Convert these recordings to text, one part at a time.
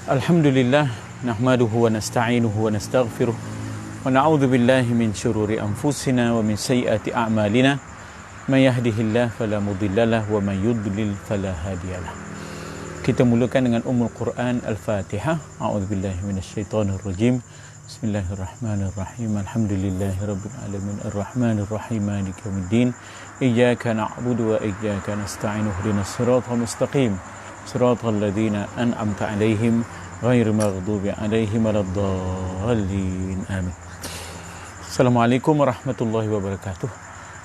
Alhamdulillah, nahmaduhu wa nasta'inuhu wa nastaghfiruh wa na'udzu billahi min syururi anfusina wa min sayyiati a'malina may yahdihillahu fala mudhillalah wa may yudlil fala hadiyalah. Kita mulakan dengan Ummul Quran Al-Fatihah. A'udzubillahi minasyaitonir rajim. Bismillahirrahmanirrahim. Alhamdulillahirabbil alamin arrahmanir rahim maliki yaumiddin. Iyyaka na'budu wa iyyaka nasta'in. Ihdinas siratal mustaqim. Siratal ladzina an'amta 'alaihim ghairil maghdubi 'alaihim waladdallin. Amin. Assalamualaikum warahmatullahi wabarakatuh.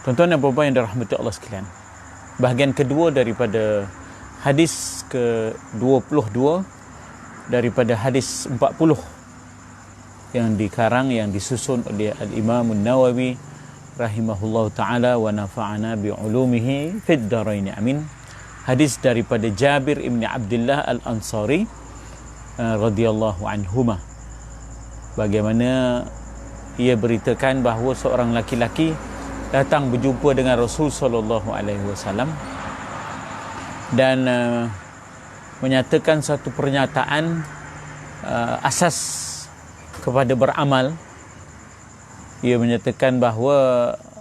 Tuan-tuan dan puan-puan yang dirahmati Allah sekalian. Bahagian kedua daripada hadis ke-22 daripada hadis 40 yang dikarang, yang disusun oleh Al-Imam An-Nawawi rahimahullahu ta'ala wa nafa'ana bi'ulumihi fid dharain. Amin. Hadis daripada Jabir ibn Abdullah Al-Ansari radhiyallahu anhuma, bagaimana ia beritakan bahawa seorang laki-laki datang berjumpa dengan Rasul sallallahu alaihi wasallam dan menyatakan satu pernyataan asas kepada beramal. Ia menyatakan bahawa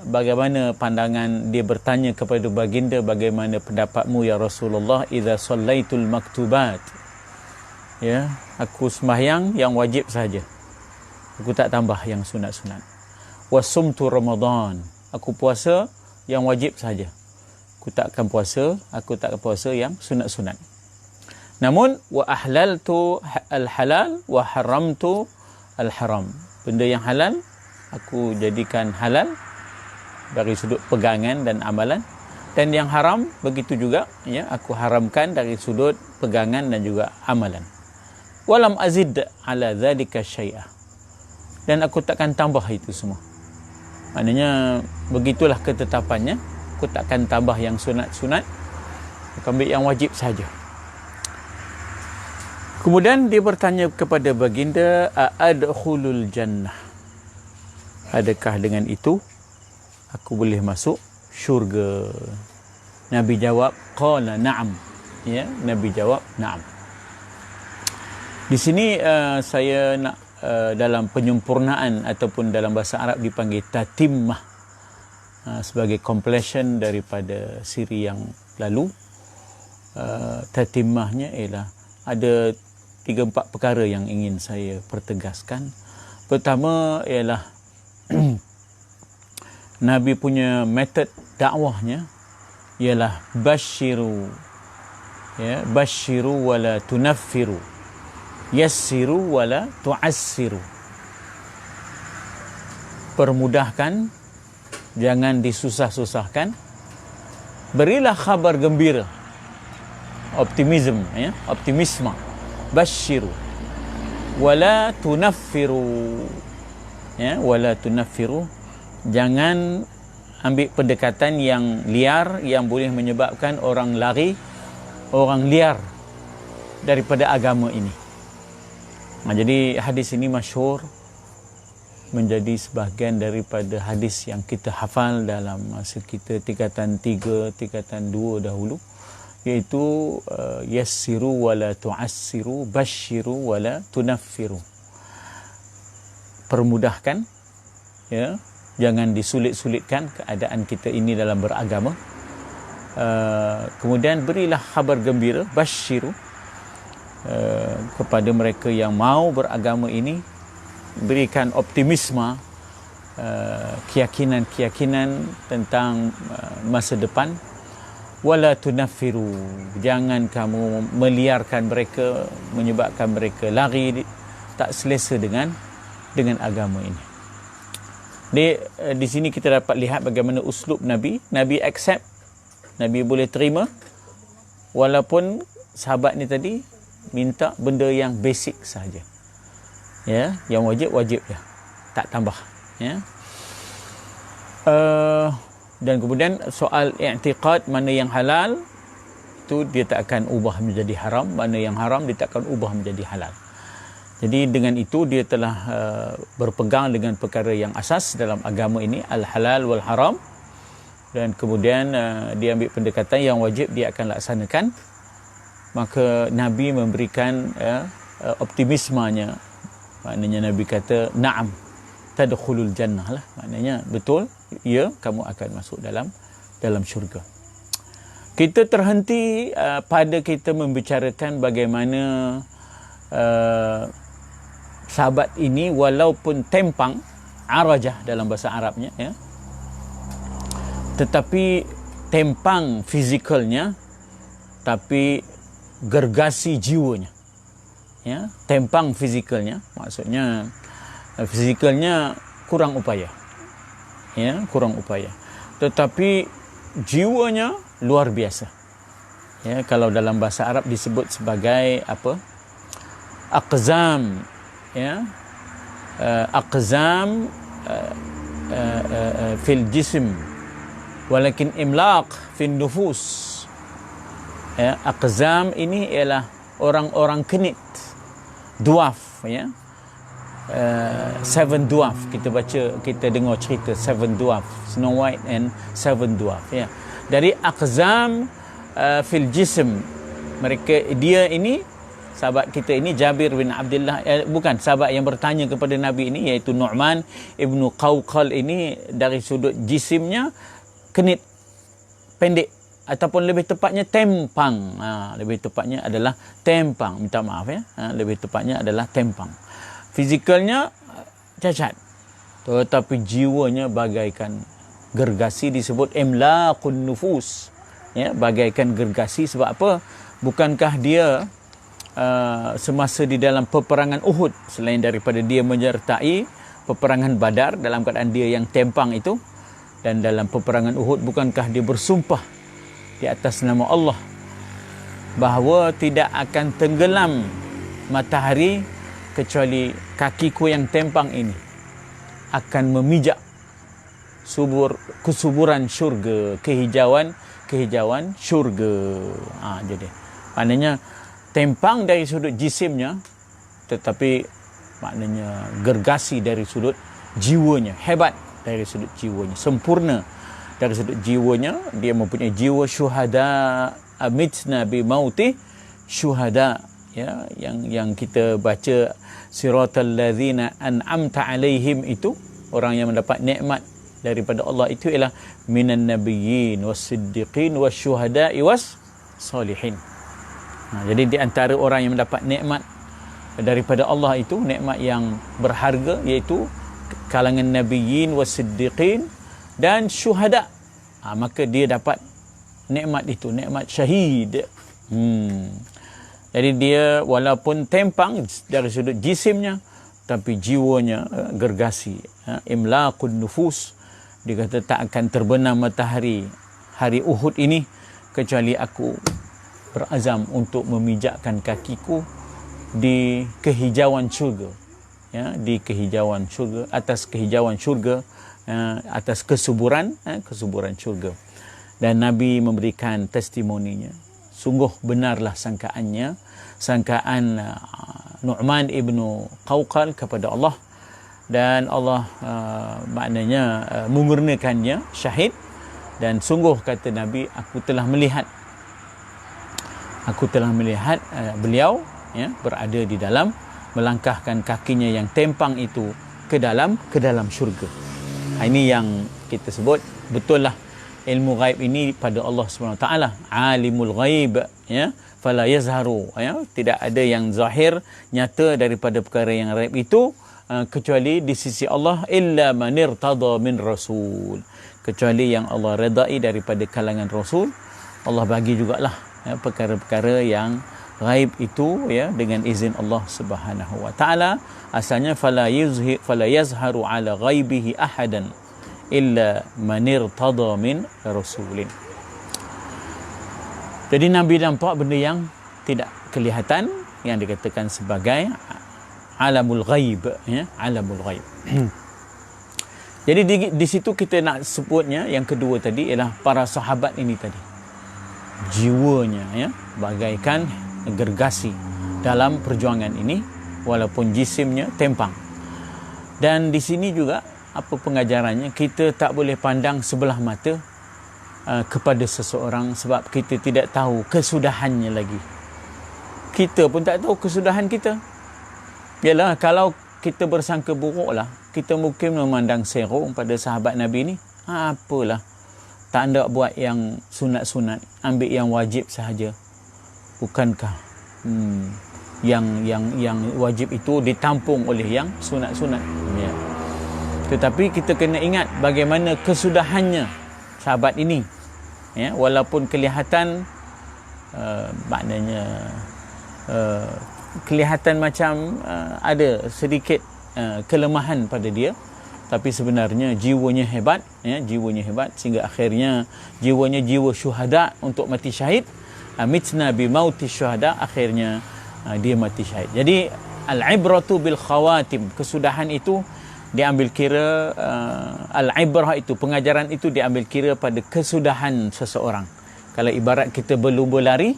bagaimana pandangan dia, bertanya kepada baginda, bagaimana pendapatmu ya Rasulullah, idza sallaitul maktubat, ya, aku sembahyang yang wajib saja, aku tak tambah yang sunat-sunat. Wasumtu ramadan, aku puasa yang wajib saja, aku tak akan puasa yang sunat-sunat. Namun wa ahlaltu al-halal wa haramtu al-haram, benda yang halal aku jadikan halal dari sudut pegangan dan amalan, dan yang haram begitu juga, ya, aku haramkan dari sudut pegangan dan juga amalan. Walam azid ala dzalika syai'a, dan aku takkan tambah itu semua. Maknanya begitulah ketetapannya, aku takkan tambah yang sunat-sunat, aku ambil yang wajib saja. Kemudian dia bertanya kepada baginda, a'adkhulul jannah, adakah dengan itu aku boleh masuk syurga? Nabi jawab, qala na'am, ya, Nabi jawab na'am. Di sini saya nak dalam penyempurnaan ataupun dalam bahasa Arab dipanggil tatimmah, sebagai completion daripada siri yang lalu. Tatimmahnya ialah ada 3-4 perkara yang ingin saya pertegaskan. Pertama ialah Nabi punya metod dakwahnya ialah basyiru, ya, basyiru wala tunaffiru, yassiru wala tu'assiru. Permudahkan, jangan disusah-susahkan. Berilah khabar gembira, optimism, ya, optimisme. Basyiru wala tunaffiru, ya, wala tunaffiru, jangan ambil pendekatan yang liar yang boleh menyebabkan orang lari, orang liar daripada agama ini. Jadi hadis ini masyhur, menjadi sebahagian daripada hadis yang kita hafal dalam masa kita tingkatan 3, tingkatan 2 dahulu, iaitu yassiru wala tu'assiru, basyiru wala tunaffiru. Permudahkan, ya, jangan disulit-sulitkan keadaan kita ini dalam beragama. Kemudian berilah khabar gembira, basyiru, kepada mereka yang mau beragama ini, berikan optimisme, keyakinan tentang masa depan. Wala tunaffiru, jangan kamu meliarkan mereka, menyebabkan mereka lari tak selesa dengan agama ini. Di sini kita dapat lihat bagaimana uslub Nabi. Nabi accept, Nabi boleh terima, walaupun sahabat ni tadi minta benda yang basic saja, ya, yang wajib je, tak tambah, ya. Dan kemudian soal i'tiqad, mana yang halal itu dia tak akan ubah menjadi haram, mana yang haram dia tak akan ubah menjadi halal. Jadi dengan itu dia telah berpegang dengan perkara yang asas dalam agama ini, al-halal wal haram, dan kemudian dia ambil pendekatan yang wajib dia akan laksanakan. Maka Nabi memberikan optimismenya. Maknanya Nabi kata na'am tadkhulul jannah lah, maknanya betul, ya, kamu akan masuk dalam syurga. Kita terhenti pada kita membicarakan bagaimana sahabat ini walaupun tempang, arajah dalam bahasa Arabnya, ya, tetapi tempang fizikalnya, tapi gergasi jiwanya, ya. Tempang fizikalnya, maksudnya fizikalnya kurang upaya, ya, kurang upaya, tetapi jiwanya luar biasa, ya. Kalau dalam bahasa Arab disebut sebagai apa, aqzam, ya, aqzam fil jism walakin imlaq fil nufus, ya. Aqzam ini ialah orang-orang kenit, dwarf, ya. Seven dwarf, kita baca, kita dengar cerita Seven Dwarf, Snow White and Seven Dwarf, ya. Dari aqzam fil jism, mereka, dia ini sahabat kita ini Jabir bin Abdullah, bukan, sahabat yang bertanya kepada Nabi ini, iaitu Nu'man ibnu Qawqal ini, dari sudut jisimnya kenit, pendek, ataupun lebih tepatnya tempang. Lebih tepatnya adalah tempang, minta maaf, ya. Lebih tepatnya adalah tempang. Fizikalnya cacat, tetapi jiwanya bagaikan gergasi, disebut imlaqun nufus, ya, bagaikan gergasi. Sebab apa? Bukankah dia semasa di dalam peperangan Uhud, selain daripada dia menyertai peperangan Badar dalam keadaan dia yang tempang itu, dan dalam peperangan Uhud, bukankah dia bersumpah di atas nama Allah bahawa tidak akan tenggelam matahari kecuali kakiku yang tempang ini akan memijak kesuburan syurga, kehijauan syurga. Jadi maknanya tempang dari sudut jisimnya, tetapi maknanya gergasi dari sudut jiwanya, hebat dari sudut jiwanya, sempurna dari sudut jiwanya. Dia mempunyai jiwa syuhada, amitna bi mauti syuhada, ya, yang kita baca siratal ladzina an'amta alaihim, itu orang yang mendapat nikmat daripada Allah itu ialah minan nabiyyin was-siddiqin wasyuhada'i was-salihin. Jadi di antara orang yang mendapat nikmat daripada Allah itu, nikmat yang berharga, iaitu kalangan nabiyyin was-siddiqin dan syuhada, maka dia dapat nikmat itu, nikmat syahid. Jadi dia walaupun tempang dari sudut jisimnya, tapi jiwanya gergasi, imlaqun nufus. Dia kata tak akan terbenam matahari hari Uhud ini kecuali aku berazam untuk memijakkan kakiku di kehijauan syurga, ya, di kehijauan syurga, atas kehijauan syurga, atas kesuburan syurga. Dan Nabi memberikan testimoninya. Sungguh benarlah sangkaan Nu'man ibnu Qawqal kepada Allah, dan Allah maknanya mengurniakannya syahid. Dan sungguh, kata Nabi, aku telah melihat beliau, ya, berada di dalam, melangkahkan kakinya yang tempang itu ke dalam syurga. Ini yang kita sebut betul lah ilmu ghaib ini pada Allah SWT. Alimul ghaib, ya, fala yazharu, ya, tidak ada yang zahir nyata daripada perkara yang ghaib itu kecuali di sisi Allah, illa man irtada min rasul, kecuali yang Allah redai daripada kalangan rasul. Allah bagi jugalah, ya, perkara-perkara yang ghaib itu, ya, dengan izin Allah Subhanahu wa taala. Asalnya fala yazharu ala ghaibihi ahadan illa man irtada min rasulin. Jadi Nabi nampak benda yang tidak kelihatan, yang dikatakan sebagai alamul ghaib, ya, alamul ghaib. Jadi di situ kita nak sebutnya yang kedua tadi ialah para sahabat ini tadi, jiwanya, ya, bagaikan gergasi dalam perjuangan ini walaupun jisimnya tempang. Dan di sini juga apa pengajarannya? Kita tak boleh pandang sebelah mata kepada seseorang, sebab kita tidak tahu kesudahannya lagi. Kita pun tak tahu kesudahan kita. Yalah, kalau kita bersangka buruk lah, kita mungkin memandang serong pada sahabat Nabi ni. Apalah, tak nak buat yang sunat-sunat, ambil yang wajib sahaja. Bukankah yang wajib itu ditampung oleh yang sunat-sunat? Ya. Tetapi kita kena ingat bagaimana kesudahannya sahabat ini. Ya, walaupun kelihatan maknanya kelihatan macam ada sedikit kelemahan pada dia, tapi sebenarnya jiwanya hebat, ya, jiwanya hebat sehingga akhirnya jiwanya jiwa syuhada untuk mati syahid. Mitna bi mauti syuhada, akhirnya dia mati syahid. Jadi al-ibratu bil khawatim, kesudahan itu diambil kira, al-ibrah itu, pengajaran itu diambil kira pada kesudahan seseorang. Kalau ibarat kita berlumba lari,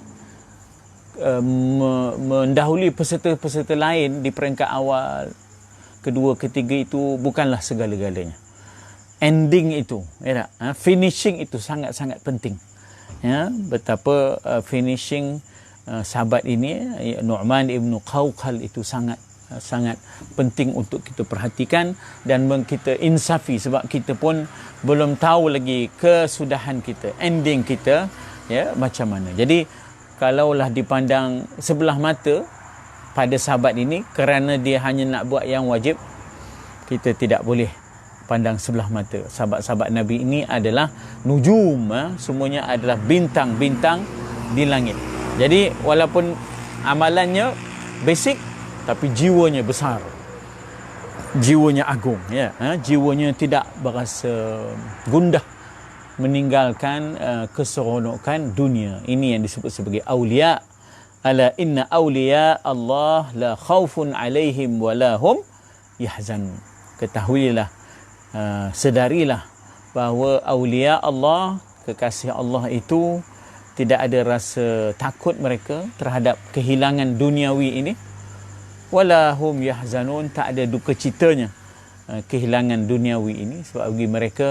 mendahului peserta-peserta lain di peringkat awal, kedua, ketiga itu bukanlah segala-galanya. Ending itu, ya, finishing itu sangat-sangat penting. Ya, betapa finishing sahabat ini, Nu'man ibn Qawqal, itu sangat penting untuk kita perhatikan dan kita insafi, sebab kita pun belum tahu lagi kesudahan kita, ending kita, ya, macam mana. Jadi kalaulah dipandang sebelah mata pada sahabat ini kerana dia hanya nak buat yang wajib, kita tidak boleh pandang sebelah mata. Sahabat-sahabat Nabi ini adalah nujum, semuanya adalah bintang-bintang di langit. Jadi walaupun amalannya basic, tapi jiwanya besar, jiwanya agung, ya, jiwanya tidak berasa gundah meninggalkan keseronokan dunia. Ini yang disebut sebagai aulia. Ala inna aulia Allah la khaufun alaihim wa la hum yahzanun. Ketahuilah, sedarilah bahawa aulia Allah, kekasih Allah itu, tidak ada rasa takut mereka terhadap kehilangan duniawi ini. Wala hum yahzanun, tak ada duka citanya kehilangan duniawi ini, sebab bagi mereka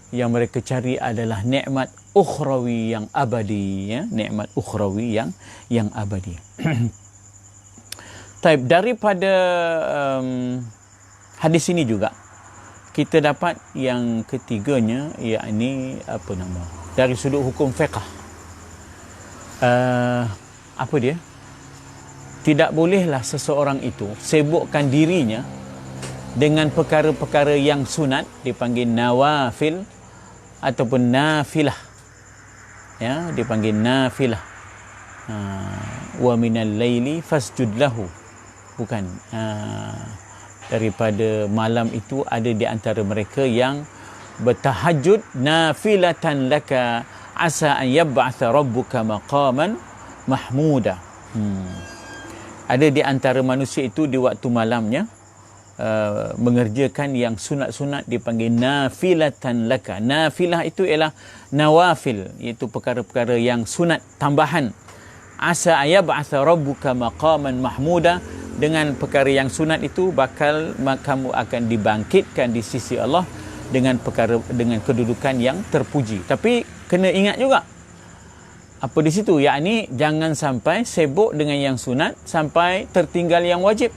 yang mereka cari adalah nikmat ukhrawi yang abadi, ya, nikmat ukhrawi yang abadi. Taib, daripada hadis ini juga kita dapat yang ketiganya, yakni apa nama, dari sudut hukum fiqh. Apa dia? Tidak bolehlah seseorang itu sibukkan dirinya dengan perkara-perkara yang sunat, dipanggil nawafil ataupun nafilah, ya, dipanggil nafilah. Wa minal laili fasjud lahu, bukan, daripada malam itu ada di antara mereka yang bertahajud nafilatan laka asa an yab'atha rabbuka maqaman mahmuda. Ada di antara manusia itu di waktu malamnya mengerjakan yang sunat-sunat, dipanggil nafilatan laka. Nafilah itu ialah nawafil, iaitu perkara-perkara yang sunat tambahan. Asa ayab'atha rabbuka maqaman mahmuda, dengan perkara yang sunat itu bakal kamu akan dibangkitkan di sisi Allah dengan kedudukan yang terpuji. Tapi kena ingat juga apa di situ, yakni jangan sampai sibuk dengan yang sunat sampai tertinggal yang wajib.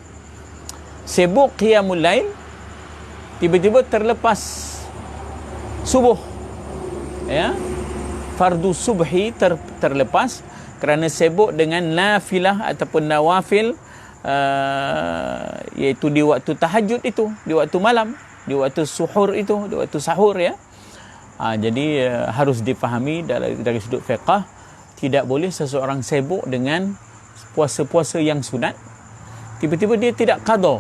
Sibuk qiyamul lail, tiba-tiba terlepas subuh, ya, fardu subhi terlepas kerana sibuk dengan nafilah ataupun nawafil, iaitu di waktu tahajud itu, di waktu malam, di waktu suhur itu, di waktu sahur, ya. Jadi harus difahami dari sudut fiqh, tidak boleh seseorang sibuk dengan puasa-puasa yang sunat, tiba-tiba dia tidak qada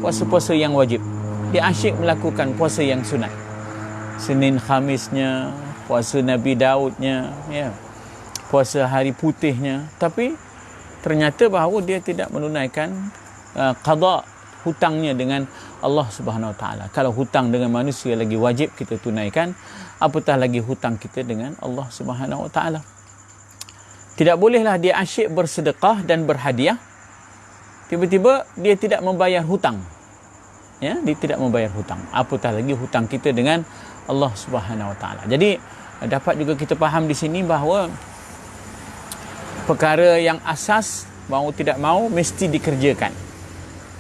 puasa-puasa yang wajib, dia asyik melakukan puasa yang sunat. Senin Khamisnya, puasa Nabi Daudnya, ya, puasa hari putihnya, tapi ternyata bahawa dia tidak menunaikan qada hutangnya dengan Allah Subhanahu Wa Taala. Kalau hutang dengan manusia lagi wajib kita tunaikan, apatah lagi hutang kita dengan Allah Subhanahu Wa Taala. Tidak bolehlah dia asyik bersedekah dan berhadiah, tiba-tiba dia tidak membayar hutang, ya, dia tidak membayar hutang, apatah lagi hutang kita dengan Allah Subhanahu Wa Taala. Jadi dapat juga kita faham di sini bahawa perkara yang asas mau tidak mau mesti dikerjakan.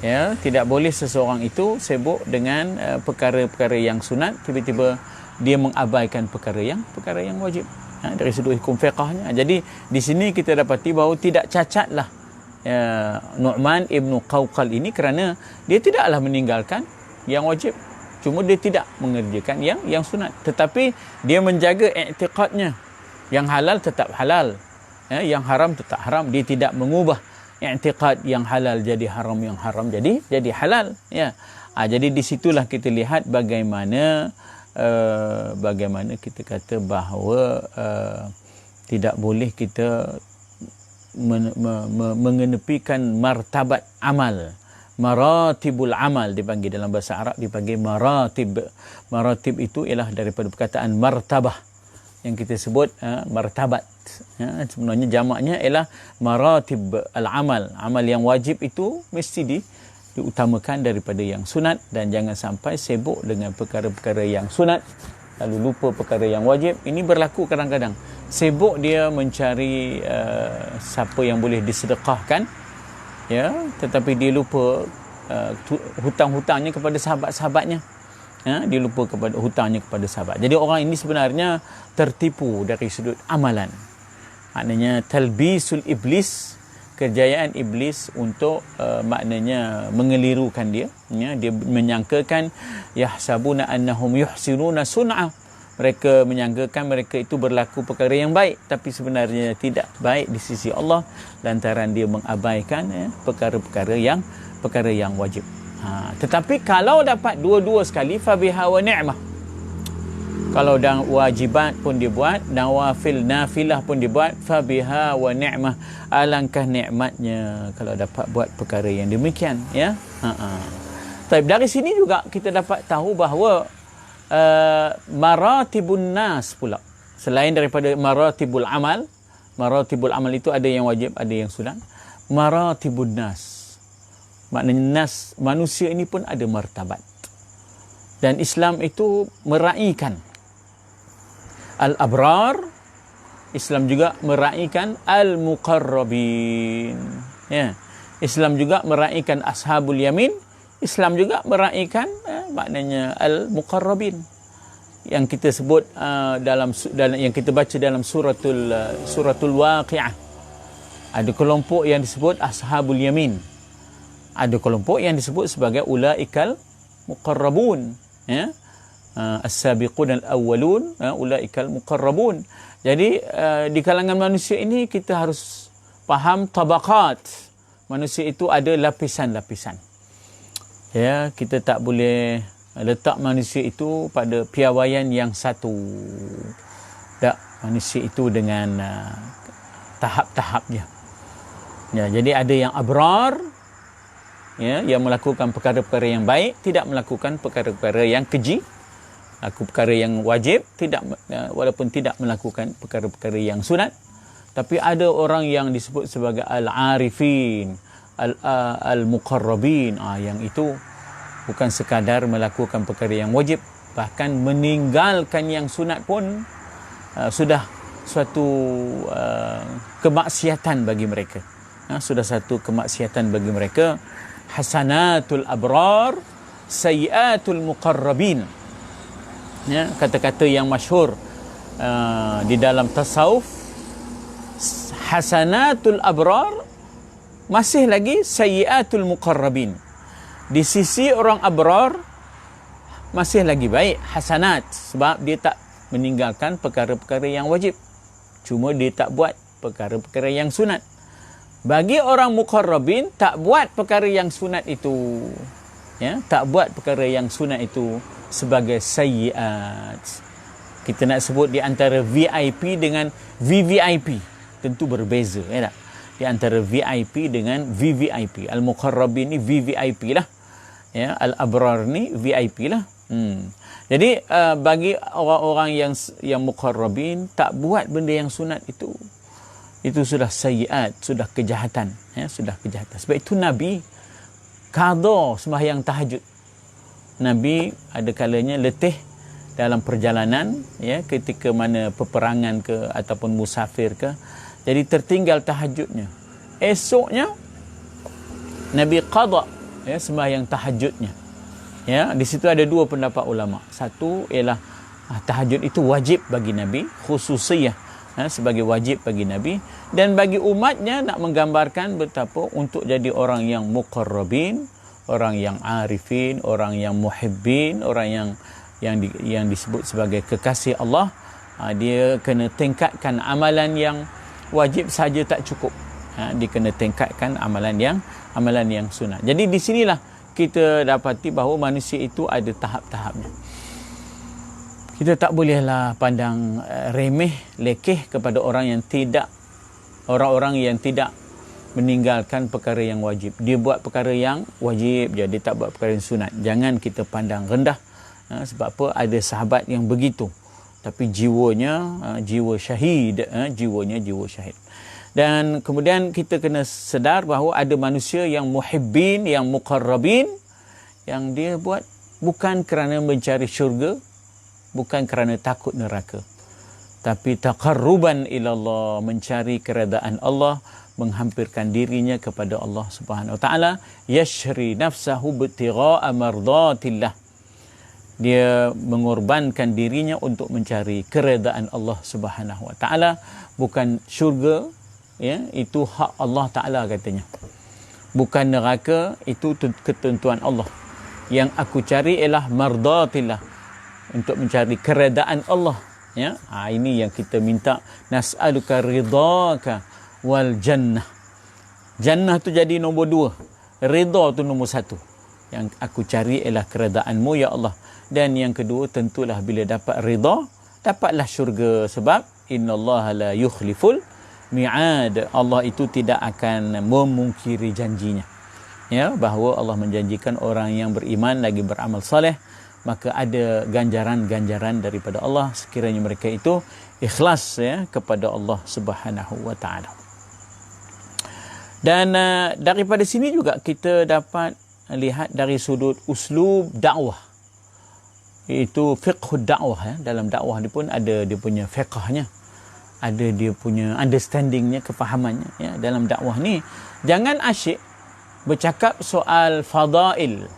Ya, tidak boleh seseorang itu sibuk dengan perkara-perkara yang sunat, tiba-tiba dia mengabaikan perkara yang wajib. Dari sudut hukum fiqahnya. Jadi di sini kita dapati bahawa tidak cacatlah Nu'man ibnu Qawqal ini kerana dia tidaklah meninggalkan yang wajib, cuma dia tidak mengerjakan yang sunat, tetapi dia menjaga i'tiqadnya, yang halal tetap halal, yang haram tetap haram. Dia tidak mengubah i'tiqad yang halal jadi haram, yang haram jadi halal, ya. Jadi di situlah kita lihat bagaimana kita kata bahawa tidak boleh kita mengenepikan martabat amal. Maratibul amal dipanggil, dalam bahasa Arab dipanggil maratib. Maratib itu ialah daripada perkataan martabah yang kita sebut martabat. Sebenarnya jamaknya ialah maratib al-amal. Amal yang wajib itu mesti diutamakan daripada yang sunat, dan jangan sampai sibuk dengan perkara-perkara yang sunat lalu lupa perkara yang wajib. Ini berlaku kadang-kadang. Sibuk dia mencari siapa yang boleh disedekahkan, ya, tetapi dia lupa hutang-hutangnya kepada sahabat-sahabatnya. Dia lupa kepada hutangnya kepada sahabat. Jadi orang ini sebenarnya tertipu dari sudut amalan. Maknanya talbisul iblis, kejayaan iblis untuk maknanya mengelirukan dia, ya. Dia menyangkakan yahsabuna annahum yuhsinuna sun'a. Mereka menyangkakan mereka itu berlaku perkara yang baik, tapi sebenarnya tidak baik di sisi Allah lantaran dia mengabaikan perkara-perkara yang wajib. Tetapi kalau dapat dua-dua sekali, fabiha wa ni'mah. Kalau dan wajibat pun dia buat, nawafil nafilah pun dia buat, fabiha wa ni'mah. Alangkah nikmatnya kalau dapat buat perkara yang demikian, ya. Tapi dari sini juga kita dapat tahu bahawa maratibun nas pula, selain daripada maratibul amal itu ada yang wajib, ada yang sunat. Maratibun nas, maknanya nas, manusia ini pun ada martabat, dan Islam itu meraihkan al-abrar, Islam juga meraihkan al-muqarrabin, ya. Islam juga meraihkan ashabul yamin, Islam juga meraihkan maknanya al-muqarrabin yang kita sebut dalam yang kita baca dalam suratul waqi'ah. Ada kelompok yang disebut ashabul yamin, ada kelompok yang disebut sebagai ulaikal muqarrabun, ya. As-sabiqun al-awwalun, ulaikal muqarrabun. Jadi di kalangan manusia ini kita harus faham tabaqat. Manusia itu ada lapisan-lapisan. Ya, kita tak boleh letak manusia itu pada piawaian yang satu. Tak, manusia itu dengan tahap-tahapnya. Ya, jadi ada yang abrar, ya, yang melakukan perkara-perkara yang baik, tidak melakukan perkara-perkara yang keji, laku perkara yang wajib, tidak, walaupun tidak melakukan perkara-perkara yang sunat. Tapi ada orang yang disebut sebagai al-arifin, al-muqarrabin, yang itu bukan sekadar melakukan perkara yang wajib, bahkan meninggalkan yang sunat pun sudah suatu kemaksiatan bagi mereka. Sudah satu kemaksiatan bagi mereka. Hasanatul abrar, sayyiatul muqarrabin. Ya, kata-kata yang masyhur di dalam tasawuf, hasanatul abrar masih lagi sayyiatul muqarrabin. Di sisi orang abrar masih lagi baik hasanat, sebab dia tak meninggalkan perkara-perkara yang wajib, cuma dia tak buat perkara-perkara yang sunat. Bagi orang muqarrabin, tak buat perkara yang sunat itu, ya, tak buat perkara yang sunat itu sebagai sayyiat. Kita nak sebut di antara VIP dengan VVIP, tentu berbeza, ya tak? Di antara VIP dengan VVIP. Al-muqarrabin ni VVIP lah, ya, al-abrar ni VIP lah. Jadi bagi orang-orang yang muqarrabin tak buat benda yang sunat itu sudah sayyiat, sudah kejahatan, ya, sudah kejahatan. Sebab itu Nabi qada sembahyang tahajud. Nabi ada kalanya letih dalam perjalanan, ya, ketika mana peperangan ke ataupun musafir ke, jadi tertinggal tahajudnya. Esoknya Nabi qada, sembahyang tahajudnya. Ya, di situ ada dua pendapat ulama. Satu ialah tahajud itu wajib bagi Nabi, khususiyah sebagai wajib bagi Nabi, dan bagi umatnya nak menggambarkan betapa untuk jadi orang yang muqarrabin, orang yang arifin, orang yang muhibbin, orang yang disebut sebagai kekasih Allah, dia kena tingkatkan amalan yang wajib saja tak cukup. Dia kena tingkatkan amalan yang sunnah. Jadi di sinilah kita dapati bahawa manusia itu ada tahap-tahapnya. Kita tak bolehlah pandang remeh, lekeh kepada orang-orang yang tidak meninggalkan perkara yang wajib. Dia buat perkara yang wajib je, dia tak buat perkara yang sunat. Jangan kita pandang rendah. Sebab apa? Ada sahabat yang begitu. Tapi jiwanya jiwa syahid, jiwanya jiwa syahid. Dan kemudian kita kena sedar bahawa ada manusia yang muhibbin, yang muqarrabin, yang dia buat bukan kerana mencari syurga, bukan kerana takut neraka, tapi taqarruban ilallah, mencari keredaan Allah, menghampirkan dirinya kepada Allah Subhanahu wa taala, yashri nafsahu bitigha'a mardatillah. Dia mengorbankan dirinya untuk mencari keredaan Allah Subhanahu wa taala, bukan syurga, ya, itu hak Allah Taala katanya. Bukan neraka, itu ketentuan Allah. Yang aku cari ialah mardatillah, untuk mencari keredaan Allah, ya. Ini yang kita minta, nas'aluka ridhaka wal jannah. Jannah tu jadi nombor 2, ridha tu nombor 1. Yang aku cari ialah keredaanmu ya Allah. Dan yang kedua, tentulah bila dapat ridha, dapatlah syurga. Sebab innallaha la yukhliful mi'ad, Allah itu tidak akan memungkiri janjinya, ya, bahawa Allah menjanjikan orang yang beriman lagi beramal soleh, maka ada ganjaran-ganjaran daripada Allah sekiranya mereka itu ikhlas, ya, kepada Allah Subhanahu wa taala. Dan daripada sini juga kita dapat lihat dari sudut uslub dakwah, iaitu fiqh dakwah, ya. Dalam dakwah ni pun ada dia punya fiqhnya, ada dia punya understandingnya, kefahamannya, ya. Dalam dakwah ni jangan asyik bercakap soal fadilat.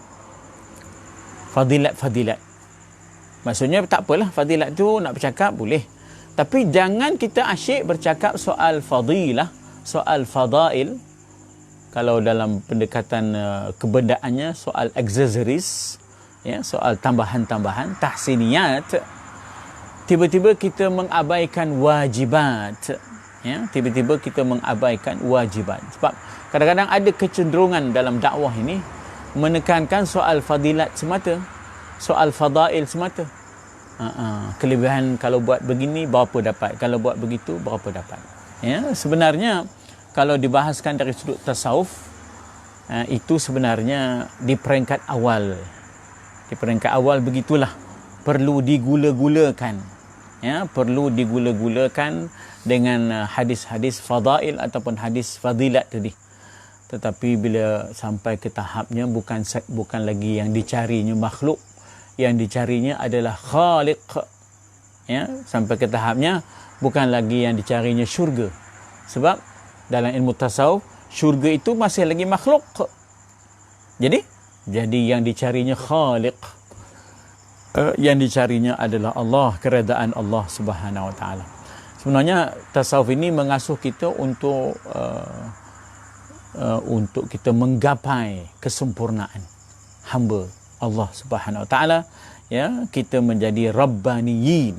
Maksudnya tak apalah, fadilat tu nak bercakap boleh, tapi jangan kita asyik bercakap soal fadilah, soal fadail. Kalau dalam pendekatan kebedaannya soal accessories, ya, soal tambahan-tambahan, tahsiniyat. Tiba-tiba kita mengabaikan wajibat, ya, tiba-tiba kita mengabaikan wajibat. Sebab kadang-kadang ada kecenderungan dalam dakwah ini menekankan soal fadilat semata, soal fadail semata. Kelebihan kalau buat begini berapa dapat, kalau buat begitu berapa dapat, ya. Sebenarnya kalau dibahaskan dari sudut tasawuf, itu sebenarnya di peringkat awal. Di peringkat awal begitulah, perlu digula-gulakan, ya, perlu digula-gulakan dengan hadis-hadis fadail ataupun hadis fadilat tadi. Tetapi bila sampai ke tahapnya bukan lagi yang dicarinya makhluk, yang dicarinya adalah khaliq, ya, sampai ke tahapnya bukan lagi yang dicarinya syurga. Sebab dalam ilmu tasawuf, syurga itu masih lagi makhluk. Jadi yang dicarinya khaliq, yang dicarinya adalah Allah, keredaan Allah Subhanahu wa taala. Sebenarnya tasawuf ini mengasuh kita untuk kita menggapai kesempurnaan hamba Allah Subhanahu wa taala, ya, kita menjadi rabbaniyin,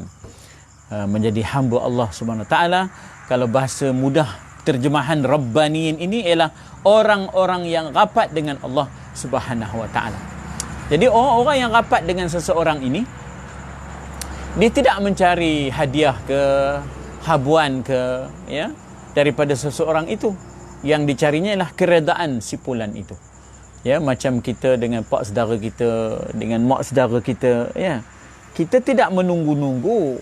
menjadi hamba Allah Subhanahu wa taala. Kalau bahasa mudah, terjemahan rabbaniyin ini ialah orang-orang yang rapat dengan Allah Subhanahu wa taala. Jadi orang-orang yang rapat dengan seseorang ini, dia tidak mencari hadiah ke, habuan ke, ya, daripada seseorang itu. Yang dicarinya ialah keredaan si fulan itu. Ya, macam kita dengan pak saudara kita, dengan mak saudara kita, ya. Kita tidak menunggu-nunggu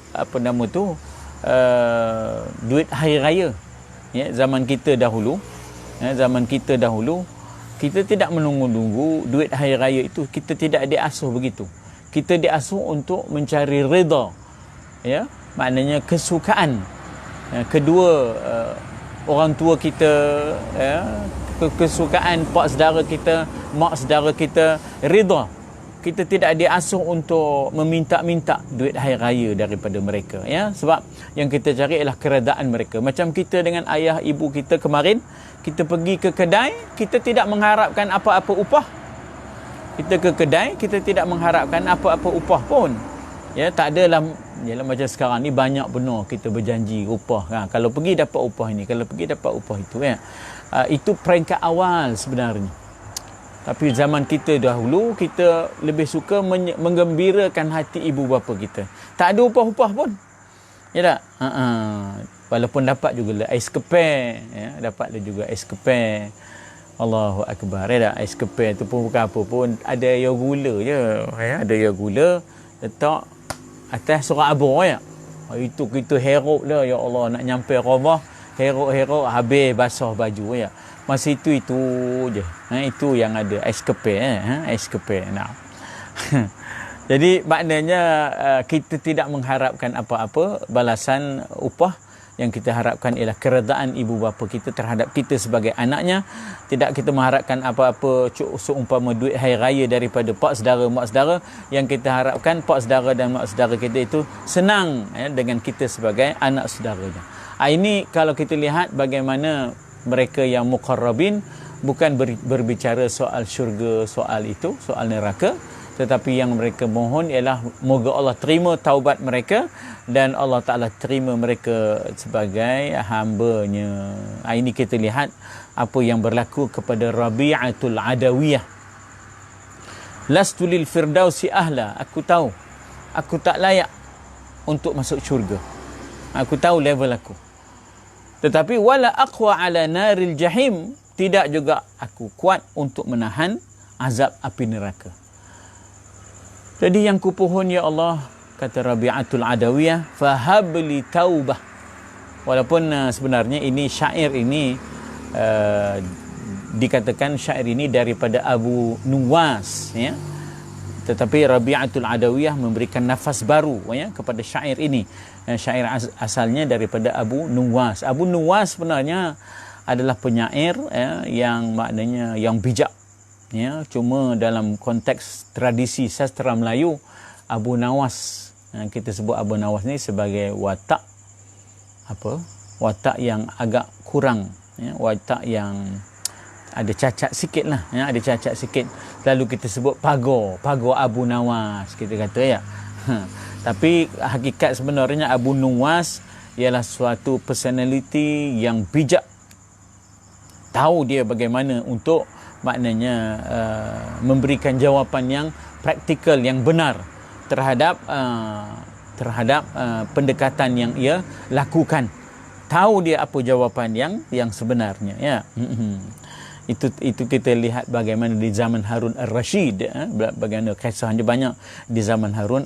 duit hari raya. Ya, zaman kita dahulu, kita tidak menunggu-nunggu duit hari raya itu. Kita tidak diasuh begitu. Kita diasuh untuk mencari redha, ya, maknanya kesukaan kedua orang tua kita, ya, kesukaan pak saudara kita mak saudara kita rida. Kita tidak diasuh untuk meminta-minta duit hari raya daripada mereka, ya, sebab yang kita cari ialah keredaan mereka. Macam kita dengan ayah ibu kita kemarin, kita pergi ke kedai, kita tidak mengharapkan apa-apa upah. Kita ke kedai, kita tidak mengharapkan apa-apa upah pun. Ya, tak adalah yalah, macam sekarang ni banyak benar kita berjanji upah, kan? Kalau pergi dapat upah ini, kalau pergi dapat upah itu, ya. Itu peringkat awal sebenarnya. Tapi zaman kita dahulu, kita lebih suka menggembirakan hati ibu bapa kita. Tak ada upah-upah pun. Ya tak? Walaupun dapat juga ais kepek, ya, dapat juga ais kepek. Allahu Akbar. Ya tak? Ais kepek tu pun bukan apa pun, ada air gula je, ya, ada air gula letak atas surat abur, ya. Itu kita herok dah, ya Allah, nak nyampe rumah, herok habis basah baju, ya. Masa itu je. Itu yang ada ais kepek, ais kepek. Nah. Jadi maknanya kita tidak mengharapkan apa-apa balasan upah. Yang kita harapkan ialah keredaan ibu bapa kita terhadap kita sebagai anaknya. Tidak kita mengharapkan apa-apa seumpama duit hari raya daripada pak saudara, mak saudara. Yang kita harapkan pak saudara dan mak saudara kita itu senang, ya, dengan kita sebagai anak saudaranya. Ini kalau kita lihat bagaimana mereka yang muqarrabin bukan berbicara soal syurga, soal itu, soal neraka, tetapi yang mereka mohon ialah moga Allah terima taubat mereka dan Allah Ta'ala terima mereka sebagai hamba-Nya. Ini kita lihat apa yang berlaku kepada Rabi'atul Adawiyah. Lastu lil firdausi ahla, aku tahu aku tak layak untuk masuk syurga. Aku tahu level aku. Tetapi wala aqwa ala naril jahim, tidak juga aku kuat untuk menahan azab api neraka. Jadi yang kupohon, ya Allah, kata Rabi'atul Adawiyah, fahabli taubah. Walaupun sebenarnya ini syair ini dikatakan syair ini daripada Abu Nuwas, ya. Tetapi Rabi'atul Adawiyah memberikan nafas baru, ya, kepada syair ini. Syair asalnya daripada Abu Nuwas. Abu Nuwas sebenarnya adalah penyair, ya, yang maknanya yang bijak, ya. Cuma dalam konteks tradisi sastra Melayu, Abu Nawas, kita sebut Abu Nawas ni sebagai watak yang agak kurang, ya, watak yang ada cacat sikit lah, ya, ada cacat sikit. Lalu kita sebut pagar Abu Nawas, kita kata, ya. Tapi hakikat sebenarnya Abu Nuwas ialah suatu personality yang bijak. Tahu dia bagaimana untuk maknanya memberikan jawapan yang praktikal, yang benar terhadap pendekatan yang ia lakukan. Tahu dia apa jawapan yang sebenarnya, ya. Itu kita lihat bagaimana di zaman Harun Ar-Rashid, bagaimana kisahnya banyak di zaman Harun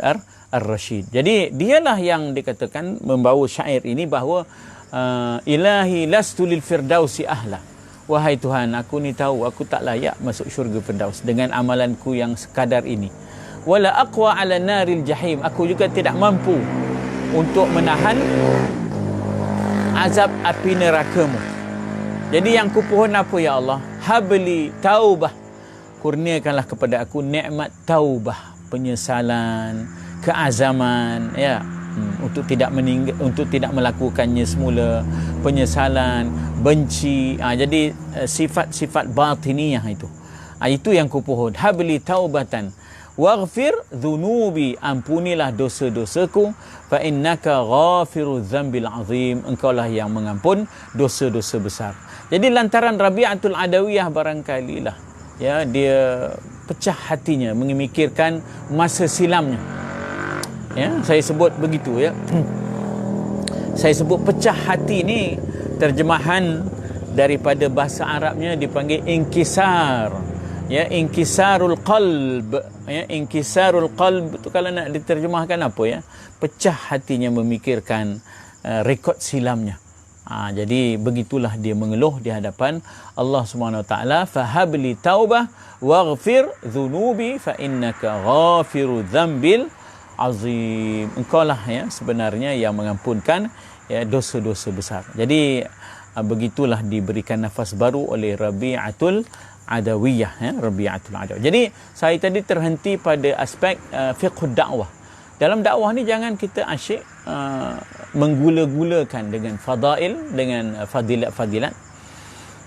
Ar-Rashid. Jadi dialah yang dikatakan membawa syair ini bahawa ilahi lastu lil firdausi ahla. Wahai Tuhan, aku ni tahu aku tak layak masuk syurga Firdaus dengan amalanku yang sekadar ini. Wala aqwa ala naril jahim, aku juga tidak mampu untuk menahan azab api neraka-Mu. Jadi yang kupohon apa, ya Allah? Habli taubah, kurniakanlah kepada aku nikmat taubah, penyesalan, keazaman, ya, untuk tidak melakukannya semula, penyesalan, benci. Jadi sifat-sifat batiniyah itu. Itu yang kupohon. Habli taubatan waghfir dhunubi, ampunilah dosa-dosaku, fa innaka ghafiru dzambil azim, engkaulah yang mengampun dosa-dosa besar. Jadi lantaran Rabi'atul Adawiyah barangkali lah, ya, dia pecah hatinya memikirkan masa silamnya. Ya, saya sebut begitu, ya. Saya sebut pecah hati ni terjemahan daripada bahasa Arabnya dipanggil inkisar. Ya, inkisarul qalb, ya, inkisarul qalb tu kalau nak diterjemahkan apa, ya, pecah hatinya memikirkan rekod silamnya. Jadi begitulah dia mengeluh di hadapan Allah Subhanahu Wa Taala, fahabli taubah waghfir dhunubi fa innaka ghafiru dzambil azim, engkaulah, ya, sebenarnya yang mengampunkan, ya, dosa-dosa besar. Jadi begitulah diberikan nafas baru oleh Rabi'atul adawiyah, Rabi'atul Adaw. Jadi saya tadi terhenti pada aspek fiqh dakwah. Dalam dakwah ni jangan kita asyik menggula-gulakan dengan fadail, dengan fadilat-fadilat,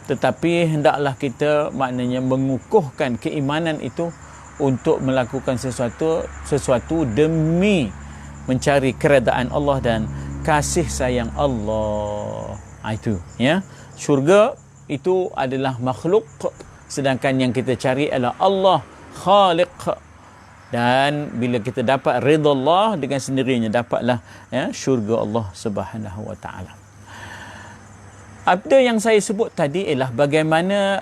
tetapi hendaklah kita maknanya mengukuhkan keimanan itu untuk melakukan sesuatu demi mencari keredaan Allah dan kasih sayang Allah. Itu ya. Syurga itu adalah makhluk, sedangkan yang kita cari adalah Allah Khaliq. Dan bila kita dapat ridha Allah, dengan sendirinya dapatlah syurga Allah Subhanahu wa taala. Apa yang saya sebut tadi ialah bagaimana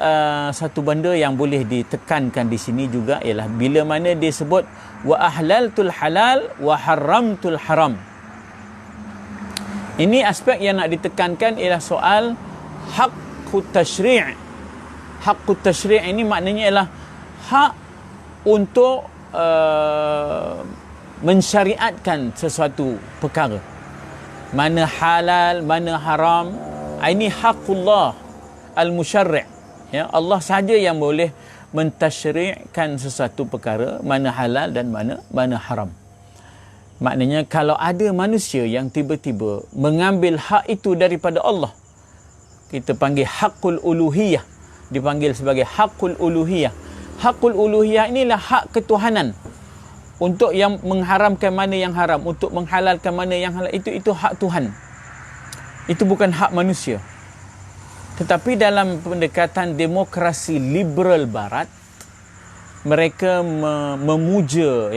satu benda yang boleh ditekankan di sini juga ialah bila mana dia sebut wa ahlaltul halal wa haramtul haram. Ini aspek yang nak ditekankan ialah soal haqqut tasyri'. Haqqut tasyri' ini maknanya ialah hak untuk mensyariatkan sesuatu perkara. Mana halal, mana haram, ini haqqullah al-musyarri'. Ya, Allah sahaja yang boleh mentasyri'kan sesuatu perkara, mana halal dan mana haram. Maknanya kalau ada manusia yang tiba-tiba mengambil hak itu daripada Allah, kita panggil haqqul uluhiyah, dipanggil sebagai haqqul uluhiyah. Haqqul uluhiyah inilah hak ketuhanan. Untuk yang mengharamkan mana yang haram, untuk menghalalkan mana yang halal, itu hak Tuhan. Itu bukan hak manusia. Tetapi dalam pendekatan demokrasi liberal barat, mereka memuja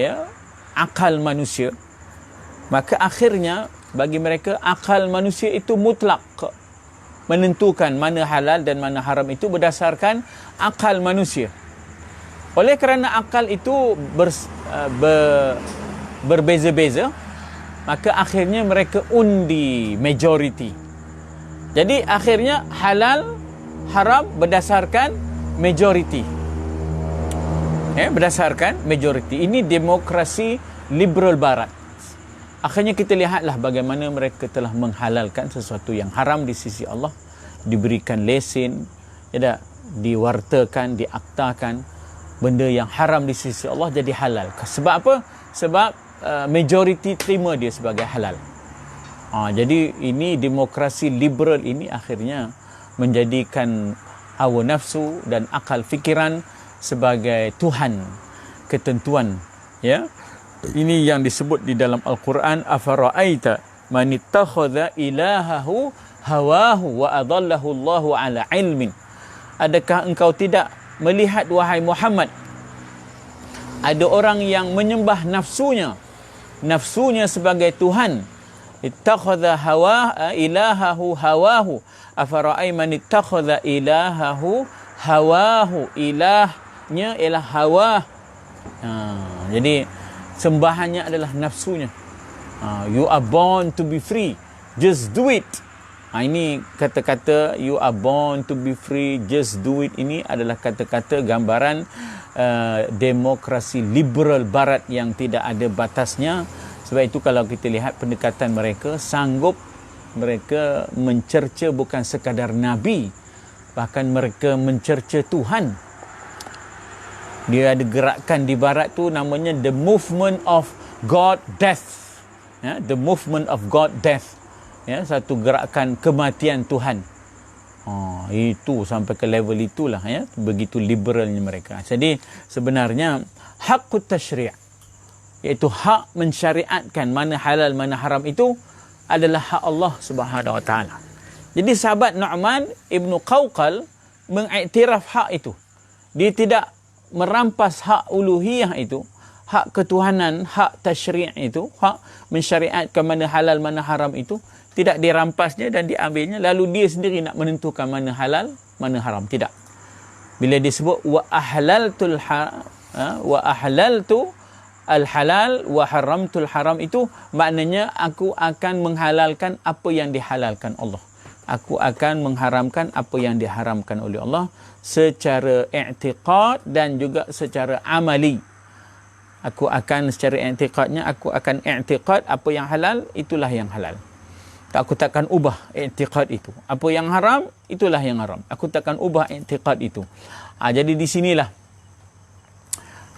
akal manusia. Maka akhirnya bagi mereka akal manusia itu mutlak, menentukan mana halal dan mana haram itu berdasarkan akal manusia. Oleh kerana akal itu berbeza-beza, maka akhirnya mereka undi majority. Jadi akhirnya halal, haram berdasarkan majority. Berdasarkan majority. Ini demokrasi liberal barat. Akhirnya kita lihatlah bagaimana mereka telah menghalalkan sesuatu yang haram di sisi Allah, diberikan lesen, diwartakan, diaktakan. Benda yang haram di sisi Allah jadi halal. Sebab apa? Sebab majority terima dia sebagai halal. Jadi ini demokrasi liberal ini akhirnya menjadikan hawa nafsu dan akal fikiran sebagai Tuhan, ketentuan. Ya, ini yang disebut di dalam Al-Quran, afara'aita man ittakhadha ilahahu hawahu wa adallahu Allahu ala ilmin. Adakah engkau tidak melihat, wahai Muhammad, ada orang yang menyembah nafsunya sebagai Tuhan. Ittakhadha ilahahu hawahu. Afara'ay man ittakhadha ilahahu hawahu. Ilahnya ialah hawa. Jadi sembahannya adalah nafsunya. You are born to be free, just do it. Ini kata-kata you are born to be free, just do it, ini adalah kata-kata gambaran demokrasi liberal barat yang tidak ada batasnya. Sebab itu kalau kita lihat pendekatan mereka, sanggup mereka mencerca bukan sekadar Nabi, bahkan mereka mencerca Tuhan. Dia ada gerakan di barat tu namanya the movement of God death. The movement of God death. Satu gerakan kematian Tuhan. Itu sampai ke level itulah, begitu liberalnya mereka. Jadi sebenarnya haqqut tasyri', iaitu hak mensyariatkan mana halal mana haram, itu adalah hak Allah Subhanahu wa taala. Jadi sahabat Nu'man Ibnu Qawqal mengiktiraf hak itu. Dia tidak merampas hak uluhiyah itu, hak ketuhanan, hak tasyri' itu, hak mensyariatkan mana halal mana haram itu tidak dirampasnya dan diambilnya lalu dia sendiri nak menentukan mana halal mana haram. Tidak. Bila disebut wa ahlaltu al-halal wa haramtul haram, itu maknanya aku akan menghalalkan apa yang dihalalkan Allah. Aku akan mengharamkan apa yang diharamkan oleh Allah secara i'tiqad dan juga secara amali. Aku akan secara i'tiqadnya, aku akan i'tiqad apa yang halal, itulah yang halal. Aku takkan ubah i'tiqad itu. Apa yang haram, itulah yang haram. Aku takkan ubah i'tiqad itu. Jadi di sinilah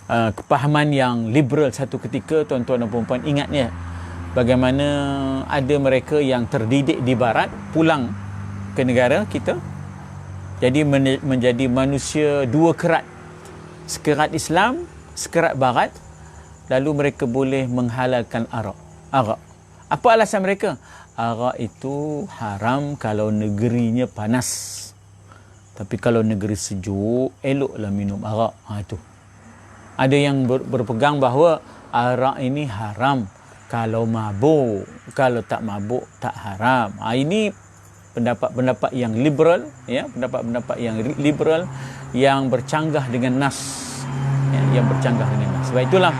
kepahaman yang liberal satu ketika, tuan-tuan dan puan-puan. Ingatnya bagaimana ada mereka yang terdidik di barat pulang ke negara kita, jadi menjadi manusia dua kerat, sekerat Islam, sekerat barat, lalu mereka boleh menghalalkan arak. Apa alasan mereka? Arak itu haram kalau negerinya panas, tapi kalau negeri sejuk eloklah minum arak. Itu ada yang berpegang bahawa arak ini haram kalau mabuk, kalau tak mabuk tak haram. Ini pendapat-pendapat yang liberal, ya, pendapat-pendapat yang liberal yang bercanggah dengan nas, ya, yang bercanggah dengan nas. Sebab itulah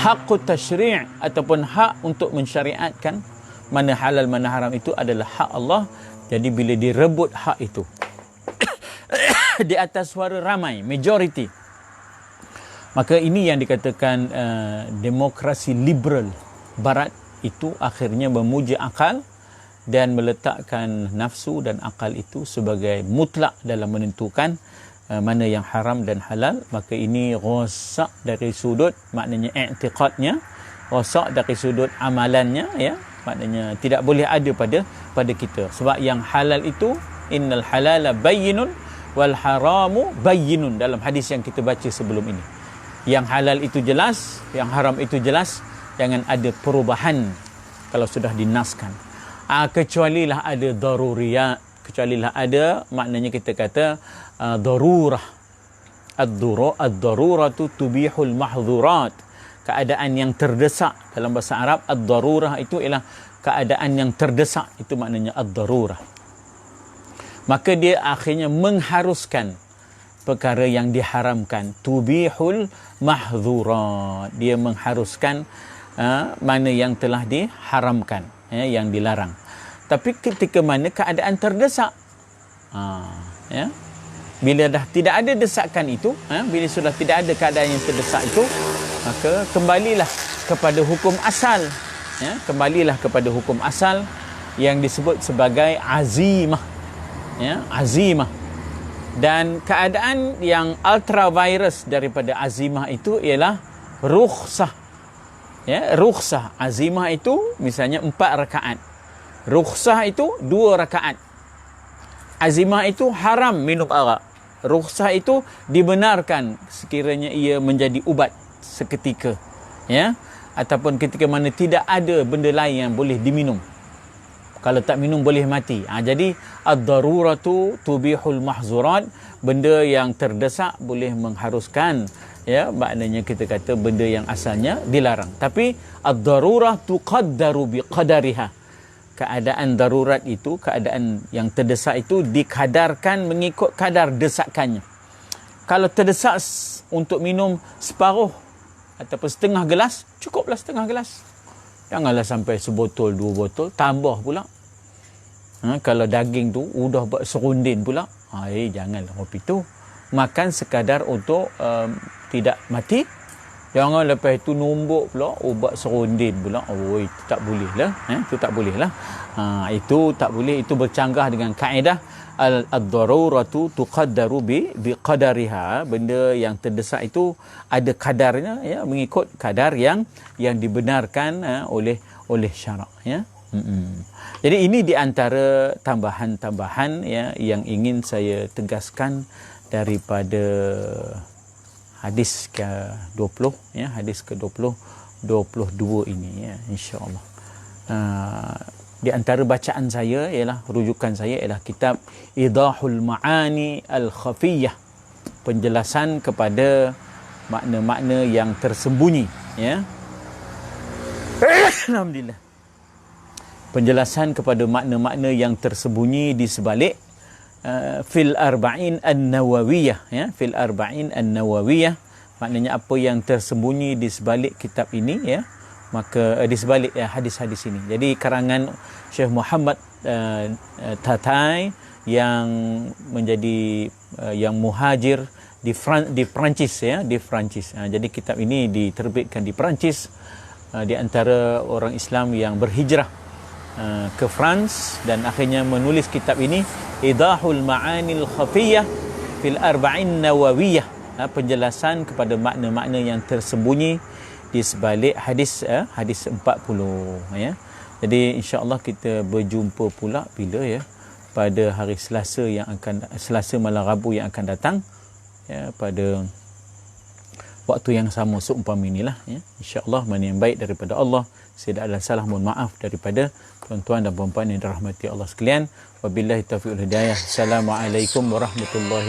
hakut tasyri' ataupun hak untuk mensyariatkan mana halal mana haram itu adalah hak Allah. Jadi bila direbut hak itu di atas suara ramai, majority, maka ini yang dikatakan demokrasi liberal barat itu akhirnya memuja akal dan meletakkan nafsu dan akal itu sebagai mutlak dalam menentukan mana yang haram dan halal. Maka ini rosak dari sudut, maknanya i'tiqadnya, rosak dari sudut amalannya, ya, maknanya tidak boleh ada pada kita. Sebab yang halal itu innal halala bayyinun wal haramu bayyinun, dalam hadis yang kita baca sebelum ini. Yang halal itu jelas, yang haram itu jelas, jangan ada perubahan kalau sudah dinaskan. Kecualilah ada daruriyat, kecualilah ada, maknanya kita kata darurah. Ad-daruratu tubihul mahdhurat. Keadaan yang terdesak, dalam bahasa Arab ad-darurah itu ialah keadaan yang terdesak, itu maknanya ad-darurah. Maka dia akhirnya mengharuskan perkara yang diharamkan. Tubihul mahdhurat, dia mengharuskan mana yang telah diharamkan, yang dilarang. Tapi ketika mana keadaan terdesak, ya, bila dah tidak ada desakan itu, bila sudah tidak ada keadaan yang terdesak itu, maka kembalilah kepada hukum asal, ya, kembalilah kepada hukum asal yang disebut sebagai azimah, ya, azimah. Dan keadaan yang ultravirus daripada azimah itu ialah rukhsah, ya, rukhsah. Azimah itu misalnya 4 rakaat, rukhsah itu 2 rakaat. Azimah itu haram minum arak, rukhsah itu dibenarkan sekiranya ia menjadi ubat seketika, ya, ataupun ketika mana tidak ada benda lain yang boleh diminum. Kalau tak minum boleh mati. Jadi ad-daruratu tubihul mahzurat, benda yang terdesak boleh mengharuskan, ya, maknanya kita kata benda yang asalnya dilarang. Tapi ad-darurah tuqaddaru biqadariha. Keadaan darurat itu, keadaan yang terdesak itu dikadarkan mengikut kadar desakannya. Kalau terdesak untuk minum separuh ataupun setengah gelas, cukuplah setengah gelas. Janganlah sampai sebotol, 2 botol, tambah pula. Kalau daging tu udah buat serundin pula, janganlah kopi tu. Makan sekadar untuk tidak mati. Jangan lepas itu numbuk pula ubat serundin pula. Itu tak boleh lah. Itu tak boleh lah. Itu tak boleh. Itu bercanggah dengan kaedah ad-daruratu tuqaddaru biqadariha. Benda yang terdesak itu ada kadarnya, ya, mengikut kadar yang dibenarkan oleh syarak, ya. Jadi ini di antara tambahan-tambahan, ya, yang ingin saya tegaskan daripada hadis ke-20, ya, hadis ke-20 22 ini, ya, insya-Allah. Di antara bacaan saya ialah, rujukan saya ialah kitab Idahul Ma'ani Al-Khafiyah, penjelasan kepada makna-makna yang tersembunyi, ya. Alhamdulillah. Penjelasan kepada makna-makna yang tersembunyi di sebalik fil arba'in an-nawawiyah, ya, fil arba'in an-nawawiyah, maknanya apa yang tersembunyi di sebalik kitab ini, ya, maka di sebalik hadis-hadis ini. Jadi karangan Syekh Muhammad Tatai yang menjadi yang muhajir di Perancis, ya, di Perancis. Jadi kitab ini diterbitkan di Perancis, di antara orang Islam yang berhijrah ke France dan akhirnya menulis kitab ini, Idahul Ma'anil Khafiyah fil arba'in nawawiyah, penjelasan kepada makna-makna yang tersembunyi di sebalik hadis 40 ya. Jadi insya-Allah kita berjumpa pula bila ya, pada hari Selasa malam Rabu yang akan datang ya, pada waktu yang sama seumpama inilah ya. Insya-Allah mana yang baik daripada Allah. Saya ada salah, mohon maaf daripada tuan-tuan dan puan-puan yang dirahmati Allah sekalian. Wabillahi taufiq wal hidayah. Assalamualaikum warahmatullahi